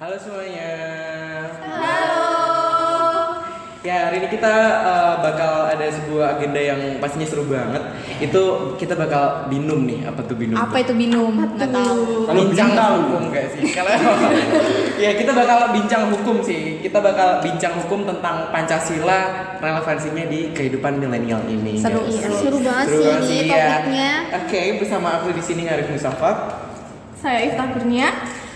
Halo semuanya. Halo. Ya, hari ini kita bakal ada sebuah agenda yang pastinya seru banget. Itu kita bakal binum nih. Apa tuh binum? Apa itu binum? Nggak tahu. Kalau bincang hukum gak sih? Kalau ya kita bakal bincang hukum sih. Kita bakal bincang hukum tentang Pancasila, relevansinya di kehidupan milenial ini. Seru, Ya. seru banget Seru banget sih ya. topiknya. Oke, bersama aku di sini Arif Mustafa. Saya Iftah Kurnia.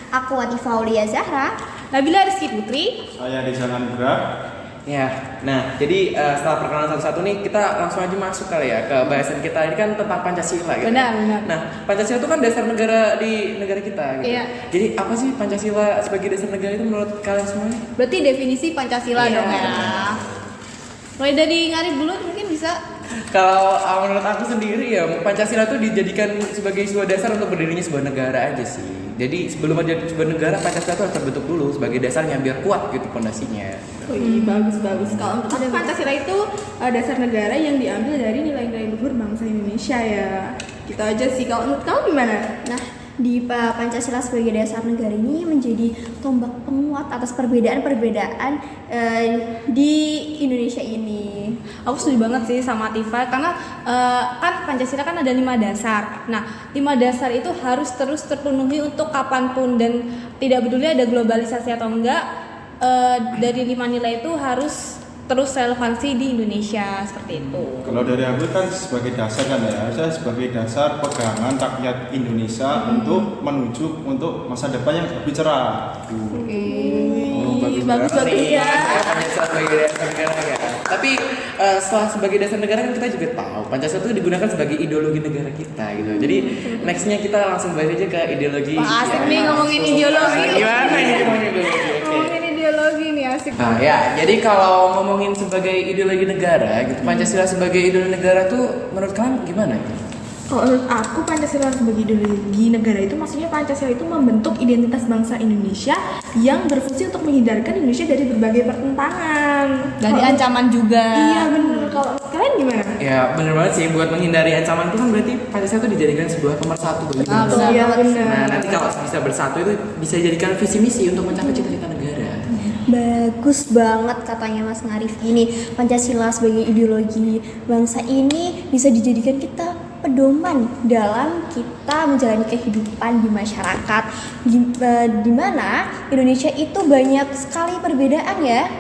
Aku Atifah Aulia Zahra. Nabila Rizky Putri. Saya Rizal Anugrah. Ya, nah jadi setelah perkenalan satu-satu nih kita langsung aja masuk kali ya ke bahasan kita ini kan tentang Pancasila gitu. Benar. Nah, Pancasila itu kan dasar negara di negara kita gitu. Iya. Jadi apa sih Pancasila sebagai dasar negara itu menurut kalian semuanya? Berarti definisi Pancasila Iya. dong ya. Mulai dari Ngarif dulu mungkin bisa. Kalau menurut aku sendiri ya Pancasila itu dijadikan sebagai sebuah dasar untuk berdirinya sebuah negara aja sih. Jadi sebelum ada sebuah negara Pancasila itu harus terbentuk dulu sebagai dasarnya biar kuat gitu pondasinya. Bagus. Kalau untuk aku, Pancasila itu dasar negara yang diambil dari nilai-nilai luhur bangsa Indonesia ya. Gitu aja sih. Kalau menurut kamu gimana? Nah, di Pancasila sebagai dasar negara ini menjadi tombak penguat atas perbedaan-perbedaan di Indonesia ini. Aku setuju banget sih sama Tifa karena kan Pancasila kan ada 5 dasar. Nah, 5 dasar itu harus terus terpenuhi untuk kapanpun dan tidak peduli ada globalisasi atau enggak. Dari 5 nilai itu harus terus relevansi di Indonesia seperti itu. Kalau dari aku kan sebagai dasar kan ya, saya sebagai dasar pegangan rakyat Indonesia untuk menuju untuk masa depan yang lebih cerah. Bagus Nih, ya. Pancasila sebagai dasar negara ya. Tapi setelah sebagai dasar negara kan kita juga tahu Pancasila itu digunakan sebagai ideologi negara kita gitu. Jadi nextnya kita langsung balik aja ke ideologi. Wah, asik nih ngomongin Nah, ideologi. gimana ini ngomongin ideologi? Oke. Ngomongin ideologi nih asik. Nah ya, jadi kalau ngomongin sebagai ideologi negara gitu, Pancasila sebagai ideologi negara tuh menurut kalian gimana? Kalau menurut aku Pancasila sebagai ideologi negara itu maksudnya Pancasila itu membentuk identitas bangsa Indonesia yang berfungsi untuk menghindarkan Indonesia dari berbagai pertentangan. Dari Kalau- ancaman juga. Iya benar. Kalau kalian gimana? Ya bener banget sih, buat menghindari ancaman itu kan berarti Pancasila itu dijadikan sebuah pemersatu bagi bangsa. benar. Iya benar. Nah nanti kalau bisa bersatu itu bisa dijadikan visi misi untuk mencapai cita-cita negara. Bagus banget katanya Mas Ngarif ini. Pancasila sebagai ideologi bangsa ini bisa dijadikan kita pedoman dalam kita menjalani kehidupan di masyarakat di mana Indonesia itu banyak sekali perbedaan ya,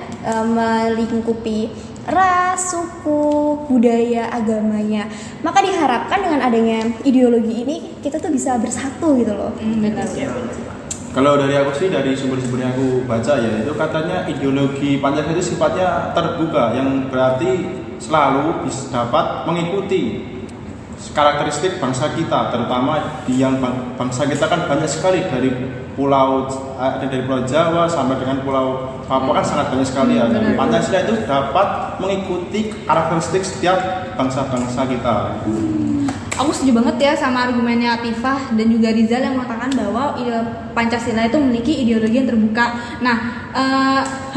melingkupi ras, suku, budaya, agamanya. Maka diharapkan dengan adanya ideologi ini kita tuh bisa bersatu gitu loh. Benar. Kalau dari aku sih, dari sumber-sumber yang aku baca ya, itu katanya ideologi Pancasila itu sifatnya terbuka, yang berarti selalu bisa dapat mengikuti karakteristik bangsa kita, terutama di yang bangsa kita kan banyak sekali dari pulau Jawa sampai dengan pulau Papua kan sangat banyak sekali ya. Dan Pancasila itu dapat mengikuti karakteristik setiap bangsa-bangsa kita. Aku setuju banget ya sama argumennya Atifah dan juga Rizal yang mengatakan bahwa Pancasila itu memiliki ideologi yang terbuka. Nah,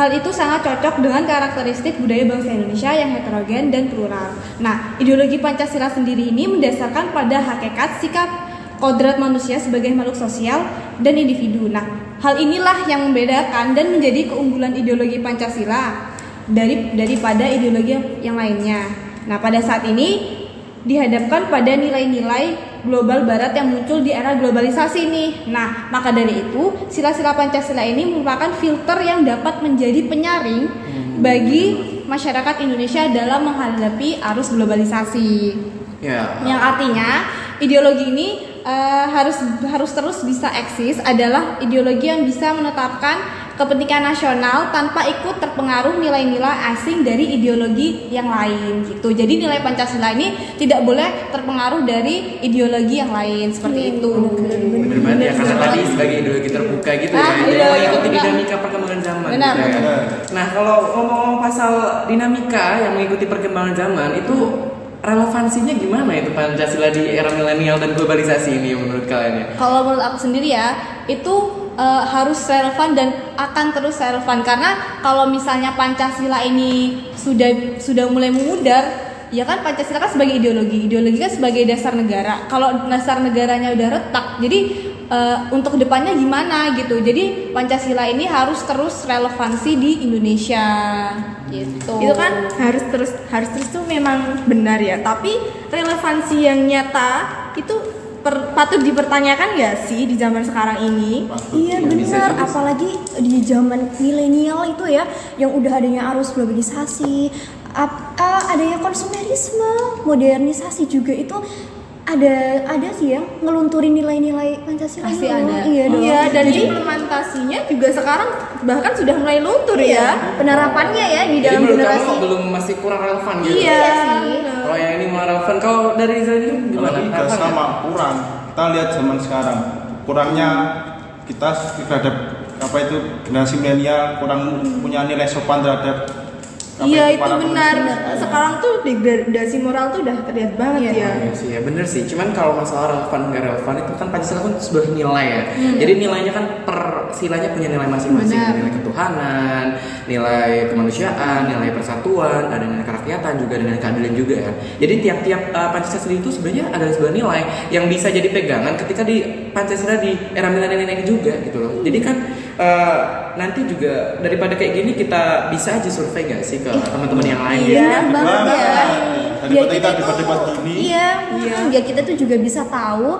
hal itu sangat cocok dengan karakteristik budaya bangsa Indonesia yang heterogen dan plural. Nah, ideologi Pancasila sendiri ini mendasarkan pada hakikat sikap kodrat manusia sebagai makhluk sosial dan individu. Nah, hal inilah yang membedakan dan menjadi keunggulan ideologi Pancasila daripada ideologi yang lainnya. Nah, pada saat ini dihadapkan pada nilai-nilai global barat yang muncul di era globalisasi nih. Nah, maka dari itu sila-sila Pancasila ini merupakan filter yang dapat menjadi penyaring bagi masyarakat Indonesia dalam menghadapi arus globalisasi. Ya. Yang artinya ideologi ini harus terus bisa eksis, adalah ideologi yang bisa menetapkan kepentingan nasional tanpa ikut terpengaruh nilai-nilai asing dari ideologi yang lain gitu. Jadi nilai Pancasila ini tidak boleh terpengaruh dari ideologi yang lain seperti itu. Bener banget ya, karena tadi sebagai ideologi terbuka gitu ya, jadi ideologi mengikuti terbuka. dinamika perkembangan zaman. Benar, gitu ya. benar. Nah kalau ngomong pasal dinamika yang mengikuti perkembangan zaman itu relevansinya gimana itu Pancasila di era milenial dan globalisasi ini menurut kalian ya? Kalau menurut aku sendiri ya, itu harus relevan dan akan terus relevan karena kalau misalnya Pancasila ini sudah mulai memudar, ya kan Pancasila kan sebagai ideologi kan sebagai dasar negara. Kalau dasar negaranya udah retak, jadi untuk depannya gimana gitu. Jadi Pancasila ini harus terus relevansi di Indonesia gitu. Itu kan harus terus tuh memang benar ya, tapi relevansi yang nyata itu patut dipertanyakan nggak sih di zaman sekarang ini? Iya benar, apalagi di zaman milenial itu ya, yang udah adanya arus globalisasi, adanya konsumerisme, modernisasi juga itu ada sih yang ngelunturin nilai-nilai Pancasila. Pasti itu. ada. Iya dong. Iya, dan Jadi, implementasinya juga sekarang bahkan sudah mulai luntur ya. penerapannya ya di Jadi dalam menurut generasi. kamu belum masih kurang relevan gitu? Iya sih. Kalau yang ini malah relevan. Kalau dari Zani gimana? Tapi Relevan sama nggak? kurang. Kita lihat zaman sekarang kurangnya kita terhadap apa itu generasi milenial kurang punya nilai sopan terhadap Iya itu para benar. pemimpin. Sekarang tuh degradasi moral tuh udah terlihat banget ya. Iya sih, ya bener sih. Cuman kalau masalah relevan nggak relevan itu kan Pancasila kan sebuah nilai ya. Jadi nilainya kan per silanya punya nilai masing-masing. Benar. Nilai ketuhanan, nilai kemanusiaan, nilai persatuan, ada nilai kerakyatan juga, ada nilai keadilan juga ya. Jadi tiap-tiap Pancasila itu sebenarnya ada sebuah nilai yang bisa jadi pegangan ketika di Pancasila di era milenial ini juga gitu loh. Jadi kan nanti juga daripada kayak gini kita bisa aja survei nggak sih ke teman-teman yang lain Iya, gitu. banget ya. Daripada Biar kita tuh- debat-debat gini. Iya, biar kita tuh juga bisa tahu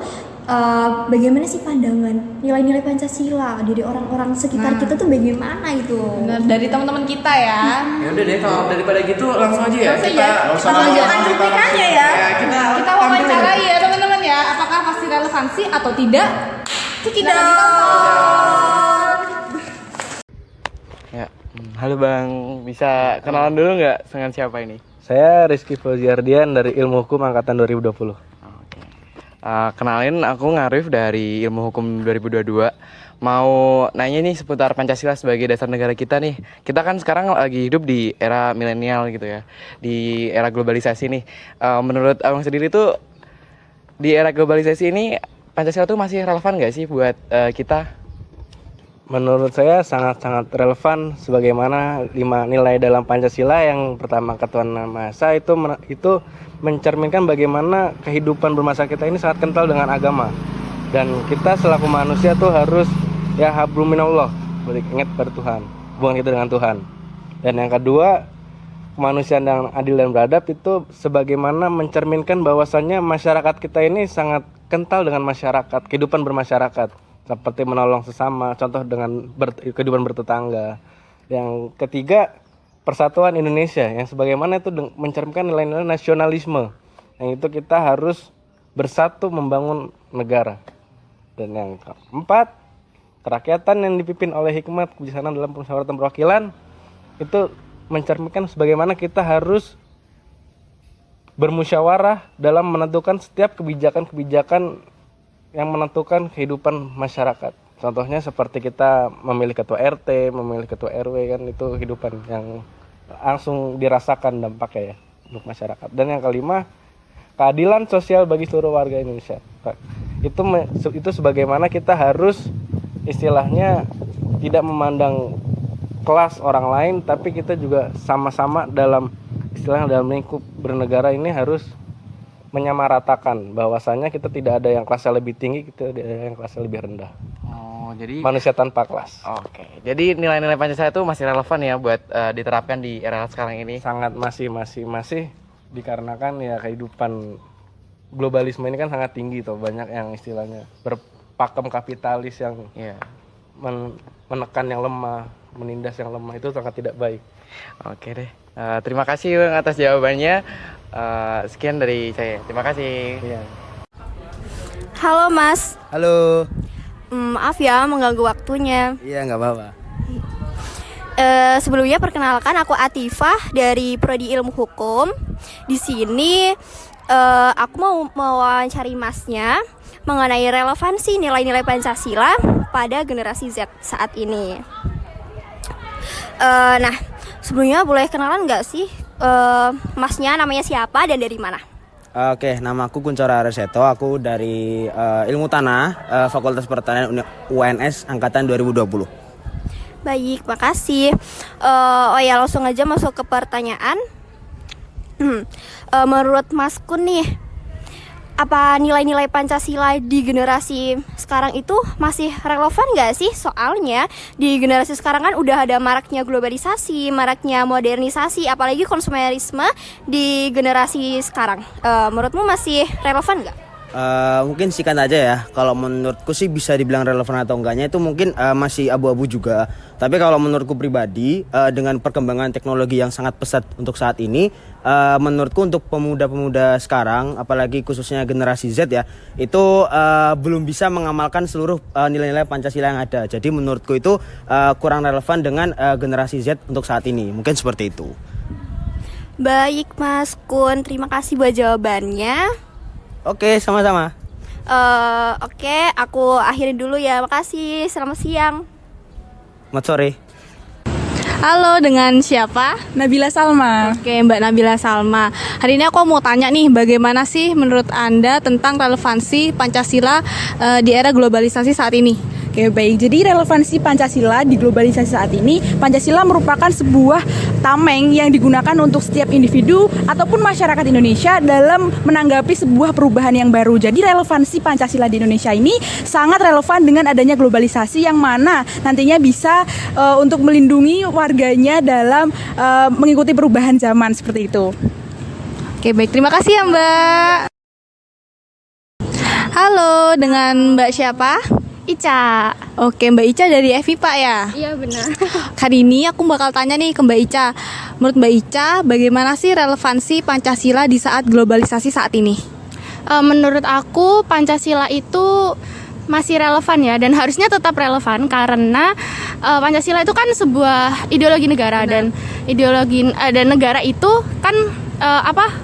bagaimana sih pandangan nilai-nilai Pancasila dari orang-orang sekitar kita tuh bagaimana itu. Benar, dari teman-teman kita ya. Ya udah deh kalau daripada gitu langsung aja ya. Langsung Kita ya. Nggak usah Lanjutkan lama-lama kita cuplikannya ya. ya, kita Kita wawancarai ya teman-teman ya, apakah pasti relevansi atau tidak? Cekidot. Ya, halo Bang, bisa kenalan dulu nggak dengan siapa ini? Saya Rizky Fauziardian dari Ilmu Hukum Angkatan 2020. Oke. Kenalin, aku Ngarif dari Ilmu Hukum 2022. Mau nanya nih seputar Pancasila sebagai dasar negara kita nih. Kita kan sekarang lagi hidup di era milenial gitu ya, di era globalisasi nih. Menurut Abang sendiri tuh di era globalisasi ini Pancasila tuh masih relevan nggak sih buat kita? Menurut saya sangat-sangat relevan sebagaimana 5 nilai dalam Pancasila. Yang pertama ketuhanan Maha Esa itu mencerminkan bagaimana kehidupan bermasyarakat kita ini sangat kental dengan agama. Dan kita selaku manusia tuh harus ya hablum minallah, beringat pada Tuhan, hubungan kita dengan Tuhan. Dan yang kedua, kemanusiaan yang adil dan beradab itu sebagaimana mencerminkan bahwasannya masyarakat kita ini sangat kental dengan masyarakat, kehidupan bermasyarakat, seperti menolong sesama, contoh dengan kehidupan bertetangga. Yang ketiga, persatuan Indonesia yang sebagaimana itu mencerminkan nilai-nilai nasionalisme, yang itu kita harus bersatu membangun negara. Dan yang keempat, kerakyatan yang dipimpin oleh hikmat kebijaksanaan dalam permusyawaratan perwakilan itu mencerminkan sebagaimana kita harus bermusyawarah dalam menentukan setiap kebijakan-kebijakan yang menentukan kehidupan masyarakat. Contohnya seperti kita memilih ketua RT, memilih ketua RW, kan itu kehidupan yang langsung dirasakan dampaknya ya untuk masyarakat. Dan yang kelima, keadilan sosial bagi seluruh warga Indonesia. Itu sebagaimana kita harus istilahnya tidak memandang kelas orang lain, tapi kita juga sama-sama dalam istilahnya dalam lingkup bernegara ini harus menyamaratakan bahwasanya kita tidak ada yang kelasnya lebih tinggi, kita tidak ada yang kelasnya lebih rendah. Oh, jadi Manusia tanpa kelas. Oke. Jadi nilai-nilai Pancasila itu masih relevan ya buat diterapkan di era sekarang ini. Sangat masih dikarenakan ya kehidupan globalisme ini kan sangat tinggi tuh, banyak yang istilahnya berpakem kapitalis yang Iya. menekan yang lemah, menindas yang lemah, itu sangat tidak baik. Oke deh. Terima kasih Bang atas jawabannya. Sekian dari saya. Terima kasih. Iya. Halo Mas, Halo. maaf ya mengganggu waktunya. Iya, nggak apa-apa. Sebelumnya perkenalkan aku Atifah dari Prodi Ilmu Hukum. Di sini aku mau mewawancari Masnya mengenai relevansi nilai-nilai Pancasila pada generasi Z saat ini. Nah, sebelumnya boleh kenalan nggak sih Masnya namanya siapa dan dari mana? Oke, nama aku Kuncoro Arseto. Aku dari Ilmu Tanah, Fakultas Pertanian UNS angkatan 2020. Baik, makasih. Oh ya, langsung aja masuk ke pertanyaan. Menurut Mas Kun nih, apa nilai-nilai Pancasila di generasi sekarang itu masih relevan nggak sih? Soalnya di generasi sekarang kan udah ada maraknya globalisasi, maraknya modernisasi, apalagi konsumerisme di generasi sekarang. Menurutmu masih relevan nggak? Mungkin singkat aja ya. Kalau menurutku sih bisa dibilang relevan atau enggaknya itu mungkin masih abu-abu juga. Tapi kalau menurutku pribadi dengan perkembangan teknologi yang sangat pesat untuk saat ini, menurutku untuk pemuda-pemuda sekarang, apalagi khususnya generasi Z ya, itu belum bisa mengamalkan seluruh nilai-nilai Pancasila yang ada. Jadi menurutku itu kurang relevan dengan generasi Z untuk saat ini. Mungkin seperti itu. Baik Mas Kun, terima kasih buat jawabannya. Oke, sama-sama. Oke, aku akhirin dulu ya. Makasih. Selamat siang. Selamat sore. Halo, dengan siapa? Nabila Salma. Oke, Mbak Nabila Salma. Hari ini aku mau tanya nih, bagaimana sih menurut Anda tentang relevansi Pancasila di era globalisasi saat ini? Oke, baik. Jadi relevansi Pancasila di globalisasi saat ini, Pancasila merupakan sebuah tameng yang digunakan untuk setiap individu ataupun masyarakat Indonesia dalam menanggapi sebuah perubahan yang baru. Jadi relevansi Pancasila di Indonesia ini sangat relevan dengan adanya globalisasi yang mana nantinya bisa untuk melindungi warganya dalam mengikuti perubahan zaman seperti itu. Oke, baik. Terima kasih ya, Mbak. Halo, dengan Mbak siapa? Ica. Oke, Mbak Ica dari FIPA ya? Iya benar. Kali ini aku bakal tanya nih ke Mbak Ica. Menurut Mbak Ica, bagaimana sih relevansi Pancasila di saat globalisasi saat ini? Menurut aku Pancasila itu masih relevan ya, dan harusnya tetap relevan karena Pancasila itu kan sebuah ideologi negara. Dan ideologi dan negara itu kan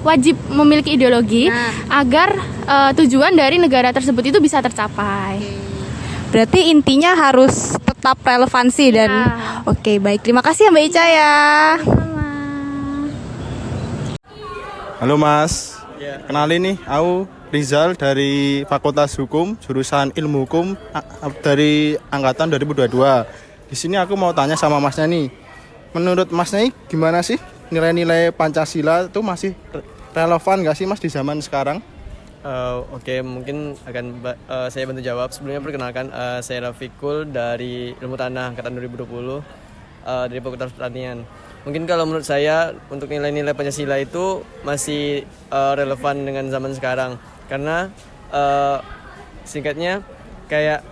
wajib memiliki ideologi agar tujuan dari negara tersebut itu bisa tercapai. Berarti intinya harus tetap relevansi dan Oke, baik. Terima kasih ya Mbak Ica ya. Halo Mas, kenalin nih, aku Rizal dari Fakultas Hukum, jurusan Ilmu Hukum dari angkatan 2022. Di sini aku mau tanya sama Masnya nih, menurut Masnya gimana sih nilai-nilai Pancasila itu masih relevan nggak sih Mas di zaman sekarang? Oke, mungkin akan saya bantu jawab. Sebelumnya perkenalkan, saya Rafikul dari Ilmu Tanah angkatan 2020 dari Fakultas Pertanian. Mungkin kalau menurut saya untuk nilai-nilai Pancasila itu masih relevan dengan zaman sekarang karena singkatnya kayak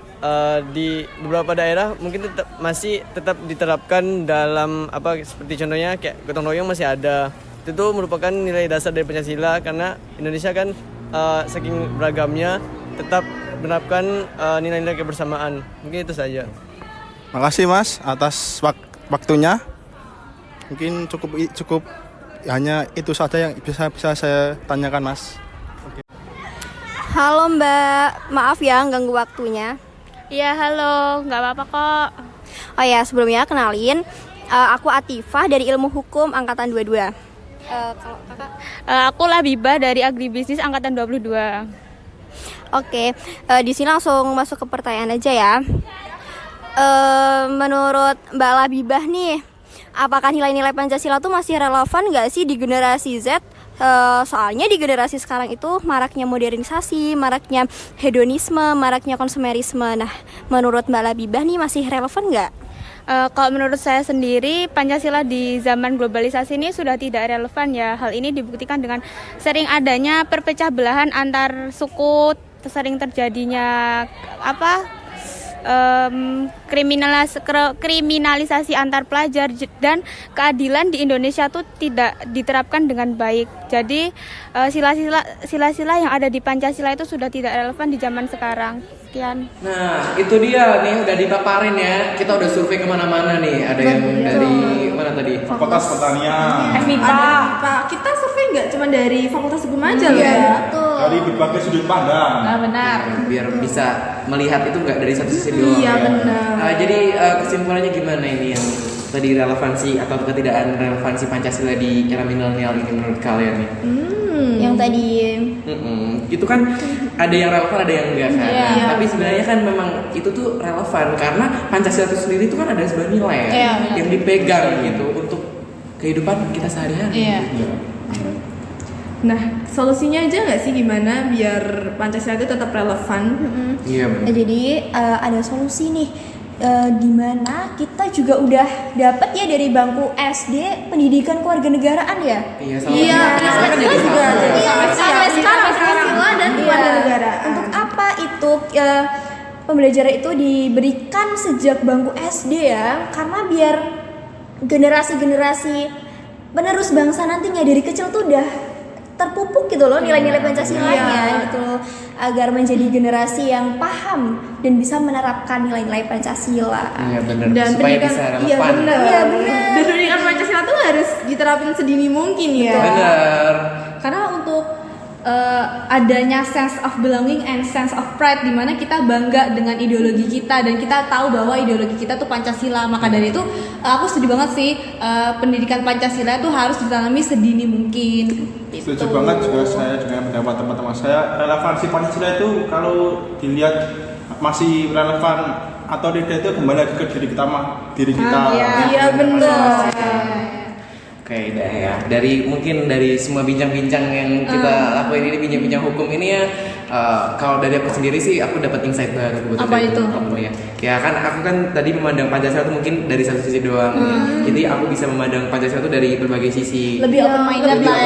di beberapa daerah mungkin masih tetap diterapkan dalam seperti contohnya kayak gotong royong masih ada. Itu tuh merupakan nilai dasar dari Pancasila karena Indonesia kan saking beragamnya tetap menerapkan nilai-nilai kebersamaan. Mungkin itu saja. Makasih Mas atas waktunya. Mungkin cukup hanya itu saja yang bisa saya tanyakan Mas. Halo Mbak, maaf ya ganggu waktunya. Iya, halo, nggak apa-apa kok. Oh ya, sebelumnya kenalin, aku Atifah dari Ilmu Hukum angkatan 22. Kalau kakak? Aku Labibah dari Agribisnis angkatan 22. Oke, di sini langsung masuk ke pertanyaan aja ya. Menurut Mbak Labibah nih, apakah nilai-nilai Pancasila tuh masih relevan nggak sih di generasi Z? Soalnya di generasi sekarang itu maraknya modernisasi, maraknya hedonisme, maraknya konsumerisme. Nah, menurut Mbak Labibah nih masih relevan nggak? Kalau menurut saya sendiri, Pancasila di zaman globalisasi ini sudah tidak relevan ya. Hal ini dibuktikan dengan sering adanya perpecah belahan antar suku, sering terjadinya kriminalisasi antar pelajar, dan keadilan di Indonesia tuh tidak diterapkan dengan baik. Jadi sila-sila yang ada di Pancasila itu sudah tidak relevan di zaman sekarang. Sekian. Nah, itu dia nih udah dipaparin ya. Kita udah survei kemana-mana nih. Ada yang dari mana tadi? Fakultas Pertanian. FIPA. Kita survei nggak cuma dari Fakultas Hukum aja loh ya. Dari berbagai sudut pandang. Nah, benar. Biar bisa melihat itu nggak dari satu sisi doang. Iya, ya. benar. Jadi kesimpulannya gimana ini yang tadi relevansi atau ketidakkan relevansi Pancasila di era milenial ini menurut kalian nih? Yang tadi itu kan ada yang relevan ada yang enggak kan. Yeah. Tapi sebenarnya kan memang itu tuh relevan karena Pancasila itu sendiri itu kan ada sebuah nilai yang dipegang gitu untuk kehidupan kita sehari-hari. Iya. Gitu. Nah, solusinya aja nggak sih gimana biar Pancasila itu tetap relevan? Iya benar. Jadi ada solusi nih, dimana kita juga udah dapat ya dari bangku SD pendidikan kewarganegaraan ya. Iya, sama. Iya, Kan jadi juga sama. ada. Sampai sekarang Pancasila dan kewarganegaraan. Untuk apa itu pembelajaran itu diberikan sejak bangku SD ya? Karena biar generasi-generasi penerus bangsa nantinya dari kecil tuh udah terpupuk gitu loh nilai-nilai Pancasilanya gitu loh, agar menjadi generasi yang paham dan bisa menerapkan nilai-nilai Pancasila. Iya benar. Dan Supaya pendidikan, bisa iya relevan. benar. Iya, benar. Dan pendidikan Pancasila tuh harus diterapin sedini mungkin ya. Benar. Karena untuk adanya sense of belonging and sense of pride, dimana kita bangga dengan ideologi kita dan kita tahu bahwa ideologi kita tuh Pancasila. Maka dari itu aku setuju banget sih, pendidikan Pancasila itu harus ditanami sedini mungkin. Setuju banget juga saya dengan pendapat teman-teman saya. Relevansi Pancasila itu kalau dilihat masih relevan atau tidak itu kembali lagi ke diri kita Iya benar. Oke, dah ya. Mungkin dari semua bincang-bincang yang kita lakuin ini, bincang-bincang hukum ini ya, kalau dari aku sendiri sih aku dapat insight baru kebetulan. Apa itu? Ya. Ya kan aku kan tadi memandang Pancasila itu mungkin dari satu sisi doang. Jadi aku bisa memandang Pancasila itu dari berbagai sisi. Lebih open minded Lebih lah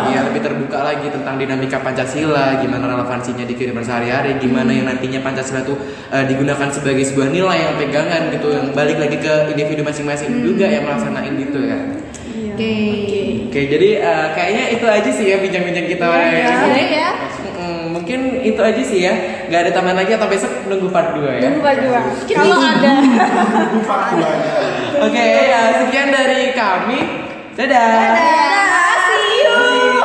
ya. lebih terbuka lagi tentang dinamika Pancasila, gimana relevansinya di kehidupan sehari-hari, gimana yang nantinya Pancasila itu digunakan sebagai sebuah nilai yang pegangan gitu, yang balik lagi ke individu masing-masing juga yang melaksanain gitu kan. Oke, jadi kayaknya itu aja sih ya bincang-bincang kita. Ya. Mungkin itu aja sih ya, nggak ada tambahan lagi atau besok nunggu part 2 ya. Nunggu part 2. Kalau ada. Oke, ya sekian dari kami. Dadah.